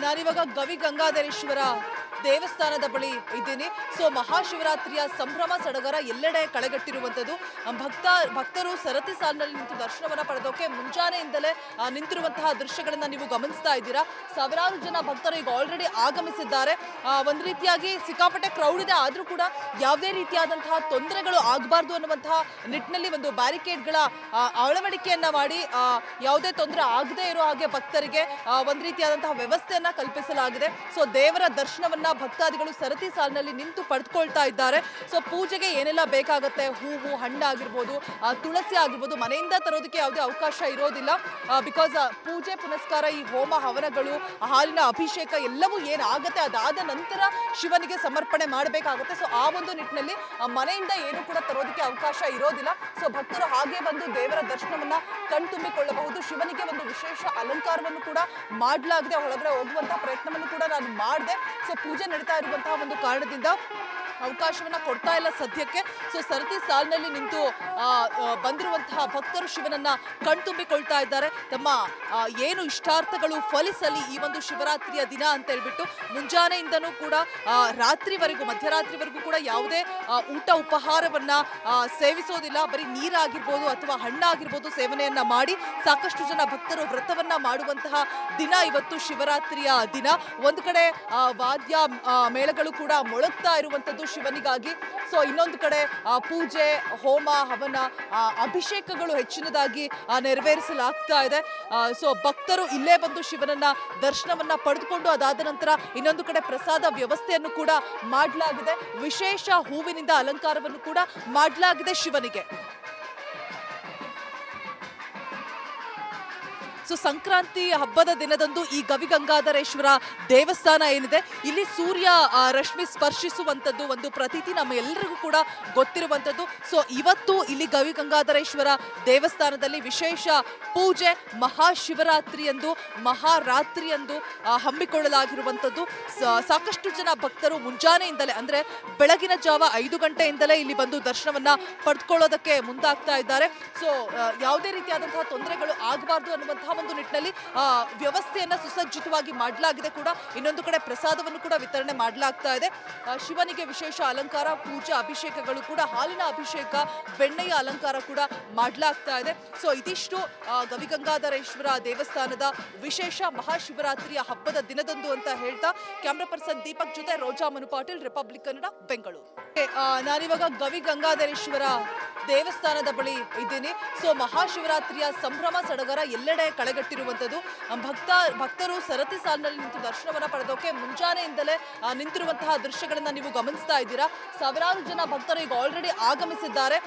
ನಾನಿವಾಗ ಗವಿ ಗಂಗಾಧರೇಶ್ವರ ದೇವಸ್ಥಾನದ ಬಳಿ ಇದ್ದೀನಿ. ಸೊ ಮಹಾಶಿವರಾತ್ರಿಯ ಸಂಭ್ರಮ ಸಡಗರ ಎಲ್ಲೆಡೆ ಕಳೆಗಟ್ಟಿರುವಂಥದ್ದು. ಭಕ್ತರು ಸರತಿ ಸಾಲಿನಲ್ಲಿ ನಿಂತು ದರ್ಶನವನ್ನ ಪಡೆದೋಕೆ ಮುಂಜಾನೆಯಿಂದಲೇ ನಿಂತಿರುವಂತಹ ದೃಶ್ಯಗಳನ್ನ ನೀವು ಗಮನಿಸ್ತಾ ಇದ್ದೀರಾ. ಸಾವಿರಾರು ಜನ ಭಕ್ತರು ಈಗ ಆಲ್ರೆಡಿ ಆಗಮಿಸಿದ್ದಾರೆ. ಒಂದು ರೀತಿಯಾಗಿ ಸಿಕ್ಕಾಪಟ್ಟೆ ಕ್ರೌಡ್ ಇದೆ, ಆದ್ರೂ ಕೂಡ ಯಾವುದೇ ರೀತಿಯಾದಂತಹ ತೊಂದರೆಗಳು ಆಗಬಾರ್ದು ಅನ್ನುವಂತಹ ನಿಟ್ಟಿನಲ್ಲಿ ಒಂದು ಬ್ಯಾರಿಕೇಡ್ಗಳ ಅಳವಡಿಕೆಯನ್ನ ಮಾಡಿ ಯಾವುದೇ ತೊಂದರೆ ಆಗದೇ ಇರೋ ಹಾಗೆ ಭಕ್ತರಿಗೆ ಒಂದು ರೀತಿಯಾದಂತಹ ವ್ಯವಸ್ಥೆಯನ್ನ ಕಲ್ಪಿಸಲಾಗಿದೆ. ಸೊ ದೇವರ ದರ್ಶನವನ್ನ ಭಕ್ತಾದಿಗಳು ಸರತಿ ಸಾಲಿನಲ್ಲಿ ನಿಂತು ಪಡೆದುಕೊಳ್ತಾ ಇದ್ದಾರೆ. ಸೊ ಪೂಜೆಗೆ ಏನೆಲ್ಲ ಬೇಕಾಗುತ್ತೆ, ಹೂವು, ಹಣ್ಣಾಗಿರ್ಬೋದು, ತುಳಸಿ ಆಗಿರ್ಬೋದು, ಮನೆಯಿಂದ ತರೋದಕ್ಕೆ ಯಾವುದೇ ಅವಕಾಶ ಇರೋದಿಲ್ಲ. ಬಿಕಾಸ್ ಪೂಜೆ ಪುನಸ್ಕಾರ, ಈ ಹೋಮ ಹವನಗಳು, ಹಾಲಿನ ಅಭಿಷೇಕ ಎಲ್ಲವೂ ಏನಾಗುತ್ತೆ ಅದಾದ ನಂತರ ಶಿವನಿಗೆ ಸಮರ್ಪಣೆ ಮಾಡಬೇಕಾಗುತ್ತೆ. ಸೊ ಆ ಒಂದು ನಿಟ್ಟಿನಲ್ಲಿ ಮನೆಯಿಂದ ಏನು ಕೂಡ ತರೋದಕ್ಕೆ ಅವಕಾಶ ಇರೋದಿಲ್ಲ. ಸೊ ಭಕ್ತರು ಹಾಗೆ ಬಂದು ದೇವರ ದರ್ಶನವನ್ನ ಕಣ್ತುಂಬಿಕೊಳ್ಳಬಹುದು. ಶಿವನಿಗೆ ಒಂದು ವಿಶೇಷ ಅಲಂಕಾರವನ್ನು ಕೂಡ ಮಾಡಲಾಗಿದೆ. ಒಳಗಡೆ ಹೋಗುವಂತಹ ಪ್ರಯತ್ನವನ್ನು ಕೂಡ ನಾನು ಮಾಡಿದೆ. ಸೊ ಪೂಜೆ ನಡೀತಾ ಇರುವಂತಹ ಒಂದು ಕಾರಣದಿಂದ ಅವಕಾಶವನ್ನ ಕೊಡ್ತಾ ಇಲ್ಲ ಸದ್ಯಕ್ಕೆ. ಸೊ ಸರತಿ ಸಾಲಿನಲ್ಲಿ ನಿಂತು ಬಂದಿರುವಂತಹ ಭಕ್ತರು ಶಿವನನ್ನ ಕಣ್ತುಂಬಿಕೊಳ್ತಾ ಇದ್ದಾರೆ. ತಮ್ಮ ಏನು ಇಷ್ಟಾರ್ಥಗಳು ಫಲಿಸಲಿ ಈ ಒಂದು ಶಿವರಾತ್ರಿಯ ದಿನ ಅಂತ ಹೇಳ್ಬಿಟ್ಟು ಮುಂಜಾನೆಯಿಂದನೂ ಕೂಡ ರಾತ್ರಿವರೆಗೂ, ಮಧ್ಯರಾತ್ರಿವರೆಗೂ ಕೂಡ ಯಾವುದೇ ಊಟ ಉಪಹಾರವನ್ನ ಸೇವಿಸೋದಿಲ್ಲ. ಬರೀ ನೀರಾಗಿರ್ಬೋದು ಅಥವಾ ಹಣ್ಣಾಗಿರ್ಬೋದು ಸೇವನೆಯನ್ನ ಮಾಡಿ ಸಾಕಷ್ಟು ಜನ ಭಕ್ತರು ವ್ರತವನ್ನ ಮಾಡುವಂತಹ ದಿನ ಇವತ್ತು ಶಿವರಾತ್ರಿಯ ದಿನ. ಒಂದು ಕಡೆ ವಾದ್ಯ ಮೇಳಗಳು ಕೂಡ ಮೊಳಗ್ತಾ ಇರುವಂತದ್ದು ಶಿವನಿಗಾಗಿ. ಸೊ ಇನ್ನೊಂದು ಕಡೆ ಪೂಜೆ, ಹೋಮ ಹವನ, ಅಭಿಷೇಕಗಳು ಹೆಚ್ಚಿನದಾಗಿ ನೆರವೇರಿಸಲಾಗ್ತಾ ಇದೆ. ಸೊ ಭಕ್ತರು ಇಲ್ಲೇ ಬಂದು ಶಿವನನ್ನ ದರ್ಶನವನ್ನ ಪಡೆದುಕೊಂಡು ಅದಾದ ನಂತರ ಇನ್ನೊಂದು ಕಡೆ ಪ್ರಸಾದ ವ್ಯವಸ್ಥೆಯನ್ನು ಕೂಡ ಮಾಡಲಾಗಿದೆ. ವಿಶೇಷ ಹೂವಿನಿಂದ ಅಲಂಕಾರವನ್ನು ಕೂಡ ಮಾಡಲಾಗಿದೆ ಶಿವನಿಗೆ. ಸೊ ಸಂಕ್ರಾಂತಿ ಹಬ್ಬದ ದಿನದಂದು ಈ ಗವಿ ಗಂಗಾಧರೇಶ್ವರ ದೇವಸ್ಥಾನ ಏನಿದೆ, ಇಲ್ಲಿ ಸೂರ್ಯ ರಶ್ಮಿ ಸ್ಪರ್ಶಿಸುವಂಥದ್ದು ಒಂದು ಪ್ರತೀತಿ ನಮ್ಮ ಎಲ್ಲರಿಗೂ ಕೂಡ ಗೊತ್ತಿರುವಂಥದ್ದು. ಸೊ ಇವತ್ತು ಇಲ್ಲಿ ಗವಿ ಗಂಗಾಧರೇಶ್ವರ ದೇವಸ್ಥಾನದಲ್ಲಿ ವಿಶೇಷ ಪೂಜೆ, ಮಹಾಶಿವರಾತ್ರಿಯಂದು, ಮಹಾರಾತ್ರಿಯಂದು ಹಮ್ಮಿಕೊಳ್ಳಲಾಗಿರುವಂಥದ್ದು. ಸಾಕಷ್ಟು ಜನ ಭಕ್ತರು ಮುಂಜಾನೆಯಿಂದಲೇ ಅಂದರೆ ಬೆಳಗಿನ ಜಾವ 5 ಗಂಟೆಯಿಂದಲೇ ಇಲ್ಲಿ ಬಂದು ದರ್ಶನವನ್ನ ಪಡೆದುಕೊಳ್ಳೋದಕ್ಕೆ ಮುಂದಾಗ್ತಾ ಇದ್ದಾರೆ. ಸೊ ಯಾವುದೇ ರೀತಿಯಾದಂತಹ ತೊಂದರೆಗಳು ಆಗಬಾರ್ದು ಅನ್ನುವಂತಹ ಒಂದು ನಿಟ್ಟಿನಲ್ಲಿ ವ್ಯವಸ್ಥೆಯನ್ನ ಸುಸಜ್ಜಿತವಾಗಿ ಮಾಡಲಾಗಿದೆ. ಕೂಡ ಇನ್ನೊಂದು ಕಡೆ ಪ್ರಸಾದವನ್ನು ಕೂಡ ವಿತರಣೆ ಮಾಡಲಾಗ್ತಾ ಇದೆ. ಶಿವನಿಗೆ ವಿಶೇಷ ಅಲಂಕಾರ, ಪೂಜಾ ಅಭಿಷೇಕಗಳು ಕೂಡ, ಹಾಲಿನ ಅಭಿಷೇಕ, ಬೆಣ್ಣೆಯ ಅಲಂಕಾರ ಕೂಡ ಮಾಡಲಾಗ್ತಾ ಇದೆ. ಸೊ ಇದಿಷ್ಟು ಗವಿಗಂಗಾಧರೇಶ್ವರ ದೇವಸ್ಥಾನದ ವಿಶೇಷ ಮಹಾಶಿವರಾತ್ರಿಯ ಹಬ್ಬದ ದಿನದಂದು ಅಂತ ಹೇಳ್ತಾ ಕ್ಯಾಮ್ರಾ ಪರ್ಸನ್ ದೀಪಕ್ ಜೊತೆ ರೋಜಾ ಮನು ಪಾಟೀಲ್, ರಿಪಬ್ಲಿಕ್ ಕನ್ನಡ, ಬೆಂಗಳೂರು. ನಾನಿವಾಗ ಗವಿ ಗಂಗಾಧರೇಶ್ವರ ದೇವಸ್ಥಾನದ ಬಳಿ ಇದ್ದೀನಿ. ಸೊ ಮಹಾಶಿವರಾತ್ರಿಯ ಸಂಭ್ರಮ ಸಡಗರ ಎಲ್ಲೆಡೆ ಕಳೆಗಟ್ಟಿರುವಂಥದ್ದು. ಭಕ್ತರು ಸರತಿ ಸಾಲಿನಲ್ಲಿ ನಿಂತು ದರ್ಶನವನ್ನ ಪಡೆದೋಕೆ ಮುಂಜಾನೆಯಿಂದಲೇ ನಿಂತಿರುವಂತಹ ದೃಶ್ಯಗಳನ್ನ ನೀವು ಗಮನಿಸ್ತಾ ಇದ್ದೀರಾ. ಸಾವಿರಾರು ಜನ ಭಕ್ತರು ಈಗ ಆಲ್ರೆಡಿ ಆಗಮಿಸಿದ್ದಾರೆ.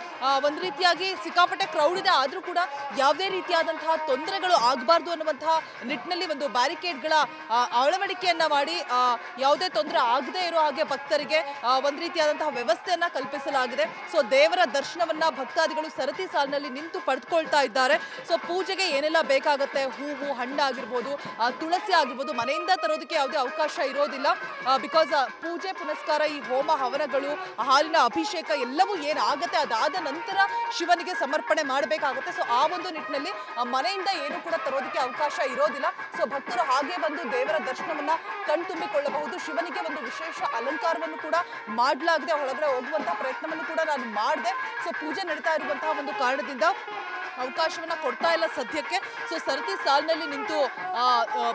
ಒಂದು ರೀತಿಯಾಗಿ ಸಿಕ್ಕಾಪಟ್ಟೆ ಕ್ರೌಡ್ ಇದೆ, ಆದ್ರೂ ಕೂಡ ಯಾವುದೇ ರೀತಿಯಾದಂತಹ ತೊಂದರೆಗಳು ಆಗಬಾರ್ದು ಅನ್ನುವಂತಹ ನಿಟ್ಟಿನಲ್ಲಿ ಒಂದು ಬ್ಯಾರಿಕೇಡ್ಗಳ ಅಳವಡಿಕೆಯನ್ನ ಮಾಡಿ ಯಾವುದೇ ತೊಂದರೆ ಆಗದೇ ಇರೋ ಹಾಗೆ ಭಕ್ತರಿಗೆ ಒಂದು ರೀತಿಯಾದಂತಹ ವ್ಯವಸ್ಥೆಯನ್ನ ಕಲ್ಪಿಸಲಾಗಿದೆ. ಸೊ ದೇವರ ದರ್ಶನವನ್ನ ಭಕ್ತಾದಿಗಳು ಸರತಿ ಸಾಲಿನಲ್ಲಿ ನಿಂತು ಪಡೆದುಕೊಳ್ತಾ ಇದ್ದಾರೆ. ಸೊ ಪೂಜೆಗೆ ಏನೆಲ್ಲ ಬೇಕಾಗುತ್ತೆ, ಹೂವು, ಹಣ್ಣಾಗಿರ್ಬೋದು, ತುಳಸಿ ಆಗಿರ್ಬೋದು, ಮನೆಯಿಂದ ತರೋದಕ್ಕೆ ಯಾವುದೇ ಅವಕಾಶ ಇರೋದಿಲ್ಲ. ಬಿಕಾಸ್ ಪೂಜೆ ಪುನಸ್ಕಾರ, ಈ ಹೋಮ ಹವನಗಳು, ಹಾಲಿನ ಅಭಿಷೇಕ ಎಲ್ಲವೂ ಏನಾಗುತ್ತೆ ಅದಾದ ನಂತರ ಶಿವನಿಗೆ ಸಮರ್ಪಣೆ ಮಾಡಬೇಕಾಗುತ್ತೆ. ಸೊ ಆ ಒಂದು ನಿಟ್ಟಿನಲ್ಲಿ ಮನೆಯಿಂದ ಏನು ಕೂಡ ತರೋದಕ್ಕೆ ಅವಕಾಶ ಇರೋದಿಲ್ಲ. ಸೊ ಭಕ್ತರು ಹಾಗೆ ಬಂದು ದೇವರ ದರ್ಶನವನ್ನ ಕಣ್ತುಂಬಿಕೊಳ್ಳಬಹುದು. ಶಿವನಿಗೆ ಒಂದು ವಿಶೇಷ ಅಲಂಕಾರವನ್ನು ಕೂಡ ಮಾಡಲಾಗಿದೆ. ಒಳಗಡೆ ಹೋಗುವಂತಹ ಪ್ರಯತ್ನವನ್ನು ಕೂಡ ನಾನು ಮಾಡಿದೆ. ಸೊ ಪೂಜೆ ನಡೀತಾ ಇರುವಂತಹ ಒಂದು ಕಾರಣದಿಂದ ಅವಕಾಶವನ್ನ ಕೊಡ್ತಾ ಇಲ್ಲ ಸದ್ಯಕ್ಕೆ. ಸೊ ಸರತಿ ಸಾಲಿನಲ್ಲಿ ನಿಂತು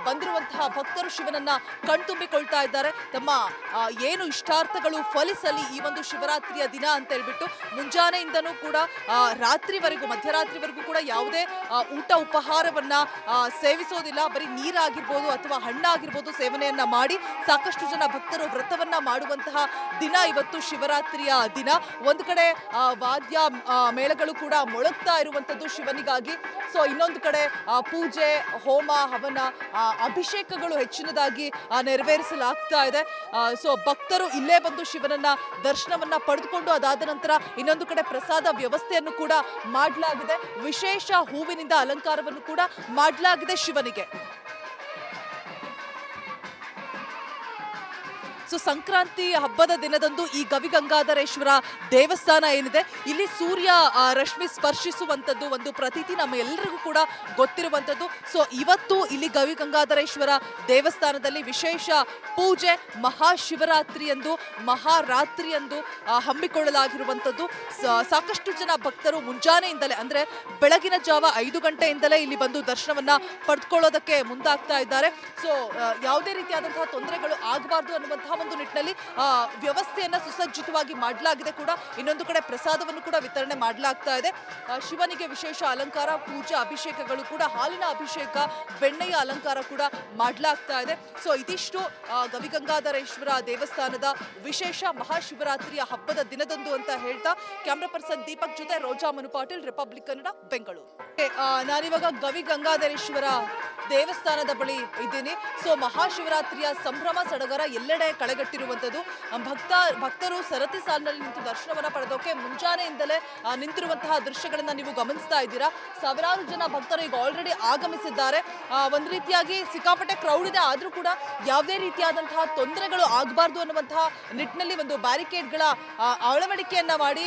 ಬಂದಿರುವಂತಹ ಭಕ್ತರು ಶಿವನನ್ನ ಕಣ್ತುಂಬಿಕೊಳ್ತಾ ಇದ್ದಾರೆ. ತಮ್ಮ ಏನು ಇಷ್ಟಾರ್ಥಗಳು ಫಲಿಸಲಿ ಈ ಒಂದು ಶಿವರಾತ್ರಿಯ ದಿನ ಅಂತ ಹೇಳ್ಬಿಟ್ಟು ಮುಂಜಾನೆಯಿಂದನೂ ಕೂಡ ರಾತ್ರಿವರೆಗೂ, ಮಧ್ಯರಾತ್ರಿವರೆಗೂ ಕೂಡ ಯಾವುದೇ ಊಟ ಉಪಹಾರವನ್ನ ಸೇವಿಸೋದಿಲ್ಲ. ಬರೀ ನೀರಾಗಿರ್ಬೋದು ಅಥವಾ ಹಣ್ಣಾಗಿರ್ಬೋದು ಸೇವನೆಯನ್ನ ಮಾಡಿ ಸಾಕಷ್ಟು ಜನ ಭಕ್ತರು ವ್ರತವನ್ನ ಮಾಡುವಂತಹ ದಿನ ಇವತ್ತು ಶಿವರಾತ್ರಿಯ ದಿನ. ಒಂದು ಕಡೆ ವಾದ್ಯ ಮೇಳಗಳು ಕೂಡ ಮೊಳಗ್ತಾ ಇರುವಂತದ್ದು ಶಿವನಿಗಾಗಿ. ಸೊ ಇನ್ನೊಂದು ಕಡೆ ಪೂಜೆ, ಹೋಮ ಹವನ, ಅಭಿಷೇಕಗಳು ಹೆಚ್ಚಿನದಾಗಿ ನೆರವೇರಿಸಲಾಗ್ತಾ ಇದೆ. ಸೊ ಭಕ್ತರು ಇಲ್ಲೇ ಬಂದು ಶಿವನನ್ನ ದರ್ಶನವನ್ನ ಪಡೆದುಕೊಂಡು ಅದಾದ ನಂತರ ಇನ್ನೊಂದು ಕಡೆ ಪ್ರಸಾದ ವ್ಯವಸ್ಥೆಯನ್ನು ಕೂಡ ಮಾಡಲಾಗಿದೆ. ವಿಶೇಷ ಹೂವಿನಿಂದ ಅಲಂಕಾರವನ್ನು ಕೂಡ ಮಾಡಲಾಗಿದೆ ಶಿವನಿಗೆ. ಸೊ ಸಂಕ್ರಾಂತಿ ಹಬ್ಬದ ದಿನದಂದು ಈ ಗವಿಗಂಗಾಧರೇಶ್ವರ ದೇವಸ್ಥಾನ ಏನಿದೆ ಇಲ್ಲಿ ಸೂರ್ಯ ರಶ್ಮಿ ಸ್ಪರ್ಶಿಸುವಂಥದ್ದು ಒಂದು ಪ್ರತೀತಿ ನಮ್ಮೆಲ್ಲರಿಗೂ ಕೂಡ ಗೊತ್ತಿರುವಂಥದ್ದು. ಸೊ ಇವತ್ತು ಇಲ್ಲಿ ಗವಿಗಂಗಾಧರೇಶ್ವರ ದೇವಸ್ಥಾನದಲ್ಲಿ ವಿಶೇಷ ಪೂಜೆ ಮಹಾಶಿವರಾತ್ರಿಯಂದು ಮಹಾರಾತ್ರಿಯಂದು ಹಮ್ಮಿಕೊಳ್ಳಲಾಗಿರುವಂಥದ್ದು. ಸಾಕಷ್ಟು ಜನ ಭಕ್ತರು ಮುಂಜಾನೆಯಿಂದಲೇ ಅಂದ್ರೆ ಬೆಳಗಿನ ಜಾವ 5 ಗಂಟೆಯಿಂದಲೇ ಇಲ್ಲಿ ಬಂದು ದರ್ಶನವನ್ನ ಪಡೆದುಕೊಳ್ಳೋದಕ್ಕೆ ಮುಂದಾಗ್ತಾ ಇದ್ದಾರೆ. ಸೊ ಯಾವುದೇ ರೀತಿಯಾದಂತಹ ತೊಂದರೆಗಳು ಆಗಬಾರ್ದು ಅನ್ನುವಂತಹ ಒಂದು ನಿಟ್ಟಿನಲ್ಲಿ ವ್ಯವಸ್ಥೆಯನ್ನ ಸುಸಜ್ಜಿತವಾಗಿ ಮಾಡಲಾಗಿದೆ. ಕೂಡ ಇನ್ನೊಂದು ಕಡೆ ಪ್ರಸಾದವನ್ನು ಕೂಡ ವಿತರಣೆ ಮಾಡಲಾಗ್ತಾ ಇದೆ. ಶಿವನಿಗೆ ವಿಶೇಷ ಅಲಂಕಾರ, ಪೂಜೆ, ಅಭಿಷೇಕಗಳು ಕೂಡ, ಹಾಲಿನ ಅಭಿಷೇಕ, ಬೆಣ್ಣೆಯ ಅಲಂಕಾರ ಕೂಡ ಮಾಡಲಾಗ್ತಾ ಇದೆ. ಸೊ ಇದಿಷ್ಟು ಗವಿಗಂಗಾಧರೇಶ್ವರ ದೇವಸ್ಥಾನದ ವಿಶೇಷ ಮಹಾಶಿವರಾತ್ರಿಯ ಹಬ್ಬದ ದಿನದಂದು ಅಂತ ಹೇಳ್ತಾ ಕ್ಯಾಮ್ರಾ ಪರ್ಸನ್ ದೀಪಕ್ ಜೊತೆ ರೋಜಾ ಮನು ಪಾಟೀಲ್, ರಿಪಬ್ಲಿಕ್ ಕನ್ನಡ, ಬೆಂಗಳೂರು. ನಾನಿವಾಗ ಗವಿಗಂಗಾಧರೇಶ್ವರ ದೇವಸ್ಥಾನದ ಬಳಿ ಇದ್ದೀನಿ. ಸೊ ಮಹಾಶಿವರಾತ್ರಿಯ ಸಂಭ್ರಮ ಸಡಗರ ಎಲ್ಲೆಡೆ ಕಳೆಗಟ್ಟಿರುವಂಥದ್ದು. ಭಕ್ತರು ಸರತಿ ಸಾಲಿನಲ್ಲಿ ನಿಂತು ದರ್ಶನವನ್ನ ಪಡೆದೋಕೆ ಮುಂಜಾನೆಯಿಂದಲೇ ನಿಂತಿರುವಂತಹ ದೃಶ್ಯಗಳನ್ನ ನೀವು ಗಮನಿಸ್ತಾ ಇದ್ದೀರಾ. ಸಾವಿರಾರು ಜನ ಭಕ್ತರು ಈಗ ಆಲ್ರೆಡಿ ಆಗಮಿಸಿದ್ದಾರೆ. ಒಂದ್ ರೀತಿಯಾಗಿ ಸಿಕ್ಕಾಪಟ್ಟೆ ಕ್ರೌಡ್ ಇದೆ, ಆದ್ರೂ ಕೂಡ ಯಾವುದೇ ರೀತಿಯಾದಂತಹ ತೊಂದರೆಗಳು ಆಗಬಾರ್ದು ಅನ್ನುವಂತಹ ನಿಟ್ಟಿನಲ್ಲಿ ಒಂದು ಬ್ಯಾರಿಕೇಡ್ಗಳ ಅಳವಡಿಕೆಯನ್ನ ಮಾಡಿ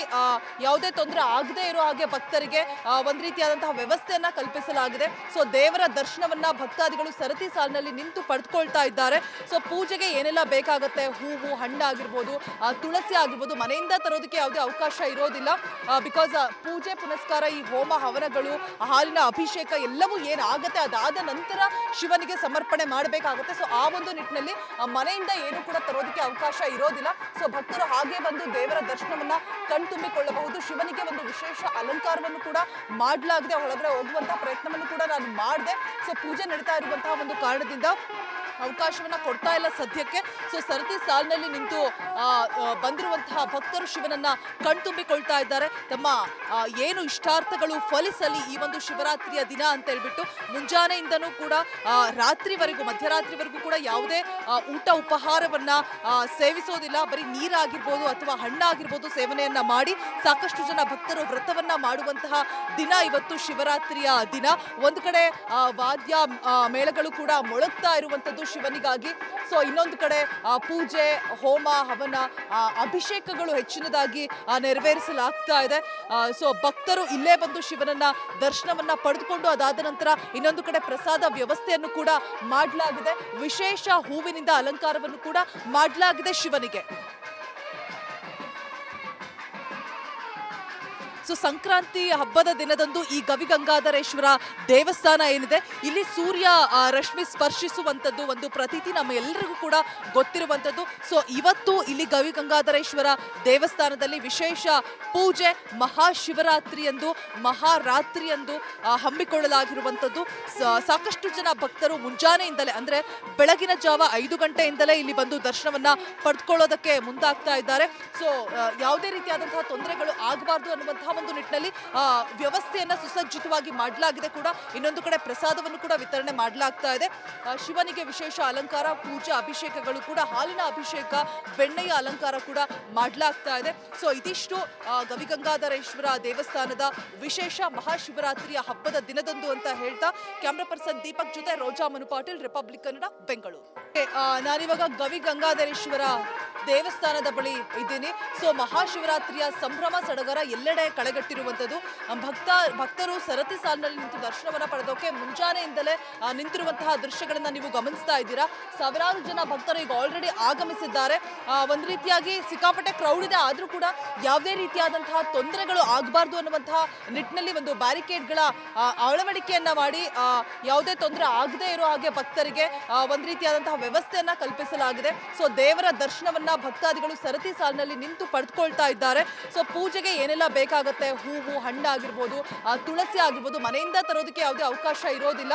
ಯಾವುದೇ ತೊಂದರೆ ಆಗದೇ ಇರೋ ಹಾಗೆ ಭಕ್ತರಿಗೆ ಒಂದ್ ರೀತಿಯಾದಂತಹ ವ್ಯವಸ್ಥೆಯನ್ನ ಕಲ್ಪಿಸಲಾಗಿದೆ. ಸೊ ದೇವರ ದರ್ಶನವನ್ನ ಭಕ್ತಾದಿಗಳು ಸರತಿ ಸಾಲಿನಲ್ಲಿ ನಿಂತು ಪಡೆದುಕೊಳ್ತಾ ಇದ್ದಾರೆ. ಸೊ ಪೂಜೆಗೆ ಏನೆಲ್ಲ ಬೇಕಾಗುತ್ತೆ, ಹೂವು, ಹಣ್ಣಾಗಿರ್ಬೋದು, ತುಳಸಿ ಆಗಿರ್ಬೋದು, ಮನೆಯಿಂದ ತರೋದಕ್ಕೆ ಯಾವುದೇ ಅವಕಾಶ ಇರೋದಿಲ್ಲ. ಬಿಕಾಸ್ ಪೂಜೆ ಪುನಸ್ಕಾರ, ಈ ಹೋಮ ಹವನಗಳು, ಹಾಲಿನ ಅಭಿಷೇಕ ಎಲ್ಲವೂ ಏನಾಗುತ್ತೆ ಅದಾದ ನಂತರ ಶಿವನಿಗೆ ಸಮರ್ಪಣೆ ಮಾಡಬೇಕಾಗುತ್ತೆ. ಸೊ ಆ ಒಂದು ನಿಟ್ಟಿನಲ್ಲಿ ಮನೆಯಿಂದ ಏನು ಕೂಡ ತರೋದಕ್ಕೆ ಅವಕಾಶ ಇರೋದಿಲ್ಲ. ಸೊ ಭಕ್ತರು ಹಾಗೆ ಬಂದು ದೇವರ ದರ್ಶನವನ್ನ ಕಣ್ತುಂಬಿಕೊಳ್ಳಬಹುದು. ಶಿವನಿಗೆ ಒಂದು ವಿಶೇಷ ಅಲಂಕಾರವನ್ನು ಕೂಡ ಮಾಡಲಾಗಿದೆ. ಒಳಗಡೆ ಹೋಗುವಂತಹ ಪ್ರಯತ್ನವನ್ನು ಕೂಡ ನಾನು ಮಾಡಿದೆ. ಸೊ ಪೂಜೆ ನಡೀತಾ ಇರುವಂತಹ ಒಂದು ಕಾರಣದಿಂದ ಅವಕಾಶವನ್ನ ಕೊಡ್ತಾ ಇಲ್ಲ ಸದ್ಯಕ್ಕೆ. ಸೊ ಸರತಿ ಸಾಲಿನಲ್ಲಿ ನಿಂತು ಬಂದಿರುವಂತಹ ಭಕ್ತರು ಶಿವನನ್ನ ಕಣ್ತುಂಬಿಕೊಳ್ತಾ ಇದ್ದಾರೆ. ತಮ್ಮ ಏನು ಇಷ್ಟಾರ್ಥಗಳು ಫಲಿಸಲಿ ಈ ಒಂದು ಶಿವರಾತ್ರಿಯ ದಿನ ಅಂತ ಹೇಳ್ಬಿಟ್ಟು ಮುಂಜಾನೆಯಿಂದನೂ ಕೂಡ ರಾತ್ರಿವರೆಗೂ, ಮಧ್ಯರಾತ್ರಿವರೆಗೂ ಕೂಡ ಯಾವುದೇ ಊಟ ಉಪಹಾರವನ್ನ ಸೇವಿಸೋದಿಲ್ಲ. ಬರೀ ನೀರಾಗಿರ್ಬೋದು ಅಥವಾ ಹಣ್ಣಾಗಿರ್ಬೋದು ಸೇವನೆಯನ್ನ ಮಾಡಿ ಸಾಕಷ್ಟು ಜನ ಭಕ್ತರು ವ್ರತವನ್ನ ಮಾಡುವಂತಹ ದಿನ ಇವತ್ತು ಶಿವರಾತ್ರಿಯ ದಿನ. ಒಂದು ಕಡೆ ವಾದ್ಯ ಮೇಳಗಳು ಕೂಡ ಮೊಳಗ್ತಾ ಇರುವಂತದ್ದು ಶಿವನಿಗಾಗಿ. ಸೊ ಇನ್ನೊಂದು ಕಡೆ ಪೂಜೆ, ಹೋಮ ಹವನ, ಅಭಿಷೇಕಗಳು ಹೆಚ್ಚಿನದಾಗಿ ನೆರವೇರಿಸಲಾಗ್ತಾ ಇದೆ. ಸೊ ಭಕ್ತರು ಇಲ್ಲೇ ಬಂದು ಶಿವನನ್ನ ದರ್ಶನವನ್ನ ಪಡೆದುಕೊಂಡು ಅದಾದ ನಂತರ ಇನ್ನೊಂದು ಕಡೆ ಪ್ರಸಾದ ವ್ಯವಸ್ಥೆಯನ್ನು ಕೂಡ ಮಾಡಲಾಗಿದೆ. ವಿಶೇಷ ಹೂವಿನಿಂದ ಅಲಂಕಾರವನ್ನು ಕೂಡ ಮಾಡಲಾಗಿದೆ ಶಿವನಿಗೆ. ಸೊ ಸಂಕ್ರಾಂತಿ ಹಬ್ಬದ ದಿನದಂದು ಈ ಗವಿಗಂಗಾಧರೇಶ್ವರ ದೇವಸ್ಥಾನ ಏನಿದೆ ಇಲ್ಲಿ ಸೂರ್ಯ ರಶ್ಮಿ ಸ್ಪರ್ಶಿಸುವಂಥದ್ದು ಒಂದು ಪ್ರತೀತಿ ನಮ್ಮೆಲ್ಲರಿಗೂ ಕೂಡ ಗೊತ್ತಿರುವಂಥದ್ದು. ಸೊ ಇವತ್ತು ಇಲ್ಲಿ ಗವಿಗಂಗಾಧರೇಶ್ವರ ದೇವಸ್ಥಾನದಲ್ಲಿ ವಿಶೇಷ ಪೂಜೆ ಮಹಾಶಿವರಾತ್ರಿಯಂದು ಮಹಾರಾತ್ರಿಯಂದು ಹಮ್ಮಿಕೊಳ್ಳಲಾಗಿರುವಂಥದ್ದು. ಸಾಕಷ್ಟು ಜನ ಭಕ್ತರು ಮುಂಜಾನೆಯಿಂದಲೇ ಅಂದ್ರೆ ಬೆಳಗಿನ ಜಾವ 5 ಗಂಟೆಯಿಂದಲೇ ಇಲ್ಲಿ ಬಂದು ದರ್ಶನವನ್ನ ಪಡೆದುಕೊಳ್ಳೋದಕ್ಕೆ ಮುಂದಾಗ್ತಾ ಇದ್ದಾರೆ. ಸೊ ಯಾವುದೇ ರೀತಿಯಾದಂತಹ ತೊಂದರೆಗಳು ಆಗಬಾರ್ದು ಅನ್ನುವಂತಹ ಒಂದು ನಿಟ್ಟಿನಲ್ಲಿ ವ್ಯವಸ್ಥೆಯನ್ನ ಸುಸಜ್ಜಿತವಾಗಿ ಮಾಡಲಾಗಿದೆ. ಕೂಡ ಇನ್ನೊಂದು ಕಡೆ ಪ್ರಸಾದವನ್ನು ಕೂಡ ವಿತರಣೆ ಮಾಡಲಾಗ್ತಾ ಇದೆ. ಶಿವನಿಗೆ ವಿಶೇಷ ಅಲಂಕಾರ, ಪೂಜೆ, ಅಭಿಷೇಕಗಳು ಕೂಡ, ಹಾಲಿನ ಅಭಿಷೇಕ, ಬೆಣ್ಣೆಯ ಅಲಂಕಾರ ಕೂಡ ಮಾಡಲಾಗ್ತಾ ಇದೆ. ಸೊ ಇದಿಷ್ಟು ಗವಿಗಂಗಾಧರೇಶ್ವರ ದೇವಸ್ಥಾನದ ವಿಶೇಷ ಮಹಾಶಿವರಾತ್ರಿಯ ಹಬ್ಬದ ದಿನದಂದು ಅಂತ ಹೇಳ್ತಾ ಕ್ಯಾಮ್ರಾ ಪರ್ಸನ್ ದೀಪಕ್ ಜೊತೆ ರೋಜಾ ಮನು ಪಾಟೀಲ್, ರಿಪಬ್ಲಿಕ್ ಕನ್ನಡ, ಬೆಂಗಳೂರು. ನಾನಿವಾಗ ಗವಿಗಂಗಾಧರೇಶ್ವರ ದೇವಸ್ಥಾನದ ಬಳಿ ಇದ್ದೀನಿ. ಸೊ ಮಹಾಶಿವರಾತ್ರಿಯ ಸಂಭ್ರಮ ಸಡಗರ ಎಲ್ಲೆಡೆ ಕಳೆಗಟ್ಟಿರುವಂಥದ್ದು. ಭಕ್ತರು ಸರತಿ ಸಾಲಿನಲ್ಲಿ ನಿಂತು ದರ್ಶನವನ್ನ ಪಡೆದೋಕೆ ಮುಂಜಾನೆಯಿಂದಲೇ ನಿಂತಿರುವಂತಹ ದೃಶ್ಯಗಳನ್ನ ನೀವು ಗಮನಿಸ್ತಾ ಇದ್ದೀರಾ. ಸಾವಿರಾರು ಜನ ಭಕ್ತರು ಈಗ ಆಲ್ರೆಡಿ ಆಗಮಿಸಿದ್ದಾರೆ. ಒಂದ್ ರೀತಿಯಾಗಿ ಸಿಕ್ಕಾಪಟ್ಟೆ ಕ್ರೌಡ್ ಇದೆ, ಆದ್ರೂ ಕೂಡ ಯಾವುದೇ ರೀತಿಯಾದಂತಹ ತೊಂದರೆಗಳು ಆಗಬಾರ್ದು ಅನ್ನುವಂತಹ ನಿಟ್ಟಿನಲ್ಲಿ ಒಂದು ಬ್ಯಾರಿಕೇಡ್ಗಳ ಅಳವಡಿಕೆಯನ್ನ ಮಾಡಿ ಯಾವುದೇ ತೊಂದರೆ ಆಗದೇ ಇರೋ ಹಾಗೆ ಭಕ್ತರಿಗೆ ಒಂದ್ ರೀತಿಯಾದಂತಹ ವ್ಯವಸ್ಥೆಯನ್ನ ಕಲ್ಪಿಸಲಾಗಿದೆ. ಸೊ ದೇವರ ದರ್ಶನವನ್ನ ಭಕ್ತಾದಿಗಳು ಸರತಿ ಸಾಲಿನಲ್ಲಿ ನಿಂತು ಪಡೆದುಕೊಳ್ತಾ ಇದ್ದಾರೆ. ಸೊ ಪೂಜೆಗೆ ಏನೆಲ್ಲ ಬೇಕಾಗುತ್ತೆ, ಹೂವು, ಹಣ್ಣಾಗಿರ್ಬೋದು, ತುಳಸಿ ಆಗಿರ್ಬೋದು, ಮನೆಯಿಂದ ತರೋದಕ್ಕೆ ಯಾವುದೇ ಅವಕಾಶ ಇರೋದಿಲ್ಲ.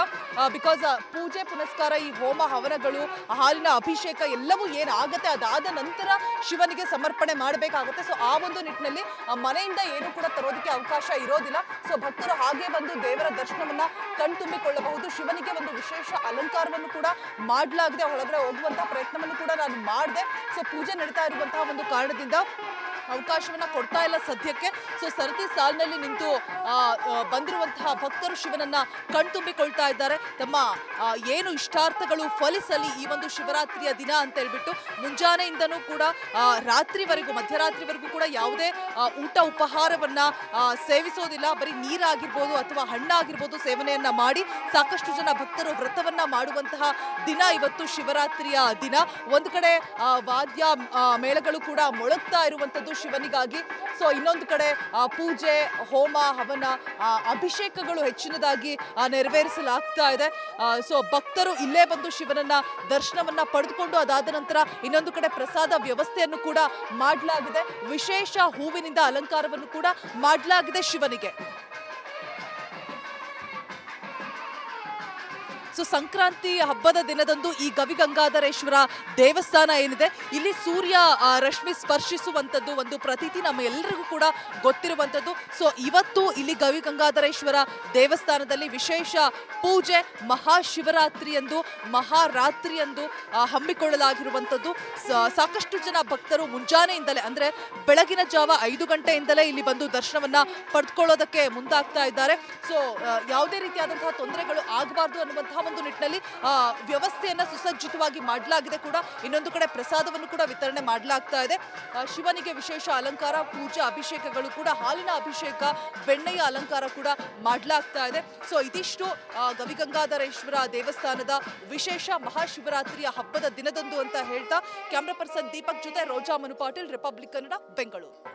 ಬಿಕಾಸ್ ಪೂಜೆ ಪುನಸ್ಕಾರ, ಈ ಹೋಮ ಹವನಗಳು, ಹಾಲಿನ ಅಭಿಷೇಕ ಎಲ್ಲವೂ ಏನಾಗುತ್ತೆ ಅದಾದ ನಂತರ ಶಿವನಿಗೆ ಸಮರ್ಪಣೆ ಮಾಡಬೇಕಾಗುತ್ತೆ. ಸೊ ಆ ಒಂದು ನಿಟ್ಟಿನಲ್ಲಿ ಮನೆಯಿಂದ ಏನು ಕೂಡ ತರೋದಕ್ಕೆ ಅವಕಾಶ ಇರೋದಿಲ್ಲ. ಸೊ ಭಕ್ತರು ಹಾಗೆ ಬಂದು ದೇವರ ದರ್ಶನವನ್ನ ಕಣ್ತುಂಬಿಕೊಳ್ಳಬಹುದು. ಶಿವನಿಗೆ ಒಂದು ವಿಶೇಷ ಅಲಂಕಾರವನ್ನು ಕೂಡ ಮಾಡಲಾಗಿದೆ. ಒಳಗಡೆ ಹೋಗುವಂತಹ ಪ್ರಯತ್ನವನ್ನು ಕೂಡ ನಾನು ಮಾಡಿದೆ. ಸೊ ಪೂಜೆ ನಡೀತಾ ಇರುವಂತಹ ಒಂದು ಕಾರಣದಿಂದ ಅವಕಾಶವನ್ನ ಕೊಡ್ತಾ ಇಲ್ಲ ಸದ್ಯಕ್ಕೆ. ಸೊ ಸರತಿ ಸಾಲಿನಲ್ಲಿ ನಿಂತು ಬಂದಿರುವಂತಹ ಭಕ್ತರು ಶಿವನನ್ನ ಕಣ್ತುಂಬಿಕೊಳ್ತಾ ಇದ್ದಾರೆ. ತಮ್ಮ ಏನು ಇಷ್ಟಾರ್ಥಗಳು ಫಲಿಸಲಿ ಈ ಒಂದು ಶಿವರಾತ್ರಿಯ ದಿನ ಅಂತ ಹೇಳ್ಬಿಟ್ಟು ಮುಂಜಾನೆಯಿಂದನೂ ಕೂಡ ರಾತ್ರಿವರೆಗೂ ಮಧ್ಯರಾತ್ರಿವರೆಗೂ ಕೂಡ ಯಾವುದೇ ಊಟ ಉಪಹಾರವನ್ನ ಸೇವಿಸೋದಿಲ್ಲ. ಬರೀ ನೀರಾಗಿರ್ಬೋದು ಅಥವಾ ಹಣ್ಣಾಗಿರ್ಬೋದು ಸೇವನೆಯನ್ನ ಮಾಡಿ ಸಾಕಷ್ಟು ಜನ ಭಕ್ತರು ವ್ರತವನ್ನ ಮಾಡುವಂತಹ ದಿನ ಇವತ್ತು ಶಿವರಾತ್ರಿಯ ದಿನ. ಒಂದು ಕಡೆ ವಾದ್ಯ ಮೇಳಗಳು ಕೂಡ ಮೊಳಗ್ತಾ ಇರುವಂತದ್ದು ಶಿವನಿಗಾಗಿ. ಸೊ ಇನ್ನೊಂದು ಕಡೆ ಪೂಜೆ ಹೋಮ ಹವನ ಅಭಿಷೇಕಗಳು ಹೆಚ್ಚಿನದಾಗಿ ನೆರವೇರಿಸಲಾಗ್ತಾ ಇದೆ. ಸೊ ಭಕ್ತರು ಇಲ್ಲೇ ಬಂದು ಶಿವನನ್ನ ದರ್ಶನವನ್ನ ಪಡೆದುಕೊಂಡು ಅದಾದ ನಂತರ ಇನ್ನೊಂದು ಕಡೆ ಪ್ರಸಾದ ವ್ಯವಸ್ಥೆಯನ್ನು ಕೂಡ ಮಾಡಲಾಗಿದೆ. ವಿಶೇಷ ಹೂವಿನಿಂದ ಅಲಂಕಾರವನ್ನು ಕೂಡ ಮಾಡಲಾಗಿದೆ ಶಿವನಿಗೆ. ಸೊ ಸಂಕ್ರಾಂತಿ ಹಬ್ಬದ ದಿನದಂದು ಈ ಗವಿಗಂಗಾಧರೇಶ್ವರ ದೇವಸ್ಥಾನ ಏನಿದೆ ಇಲ್ಲಿ ಸೂರ್ಯ ರಶ್ಮಿ ಸ್ಪರ್ಶಿಸುವಂಥದ್ದು ಒಂದು ಪ್ರತೀತಿ ನಮ್ಮೆಲ್ಲರಿಗೂ ಕೂಡ ಗೊತ್ತಿರುವಂಥದ್ದು. ಸೊ ಇವತ್ತು ಇಲ್ಲಿ ಗವಿಗಂಗಾಧರೇಶ್ವರ ದೇವಸ್ಥಾನದಲ್ಲಿ ವಿಶೇಷ ಪೂಜೆ ಮಹಾಶಿವರಾತ್ರಿಯಂದು ಮಹಾರಾತ್ರಿಯಂದು ಹಮ್ಮಿಕೊಳ್ಳಲಾಗಿರುವಂಥದ್ದು. ಸಾಕಷ್ಟು ಜನ ಭಕ್ತರು ಮುಂಜಾನೆಯಿಂದಲೇ ಅಂದ್ರೆ ಬೆಳಗಿನ ಜಾವ 5 ಗಂಟೆಯಿಂದಲೇ ಇಲ್ಲಿ ಬಂದು ದರ್ಶನವನ್ನ ಪಡೆದುಕೊಳ್ಳೋದಕ್ಕೆ ಮುಂದಾಗ್ತಾ ಇದ್ದಾರೆ. ಸೊ ಯಾವುದೇ ರೀತಿಯಾದಂತಹ ತೊಂದರೆಗಳು ಆಗಬಾರ್ದು ಅನ್ನುವಂತಹ ಒಂದು ನಿಟ್ಟಿನಲ್ಲಿ ವ್ಯವಸ್ಥೆಯನ್ನ ಸುಸಜ್ಜಿತವಾಗಿ ಮಾಡಲಾಗಿದೆ ಕೂಡ. ಇನ್ನೊಂದು ಕಡೆ ಪ್ರಸಾದವನ್ನು ಕೂಡ ವಿತರಣೆ ಮಾಡಲಾಗ್ತಾ ಇದೆ. ಶಿವನಿಗೆ ವಿಶೇಷ ಅಲಂಕಾರ ಪೂಜೆ ಅಭಿಷೇಕಗಳು ಕೂಡ ಹಾಲಿನ ಅಭಿಷೇಕ ಬೆಣ್ಣೆಯ ಅಲಂಕಾರ ಕೂಡ ಮಾಡಲಾಗ್ತಾ ಇದೆ. ಸೊ ಇದಿಷ್ಟು ಗವಿಗಂಗಾಧರೇಶ್ವರ ದೇವಸ್ಥಾನದ ವಿಶೇಷ ಮಹಾಶಿವರಾತ್ರಿಯ ಹಬ್ಬದ ದಿನದಂದು ಅಂತ ಹೇಳ್ತಾ ಕ್ಯಾಮ್ರಾ ಪರ್ಸನ್ ದೀಪಕ್ ಜೊತೆ ರೋಜಾ ಮನು ಪಾಟೀಲ್, ರಿಪಬ್ಲಿಕ್ ಕನ್ನಡ, ಬೆಂಗಳೂರು.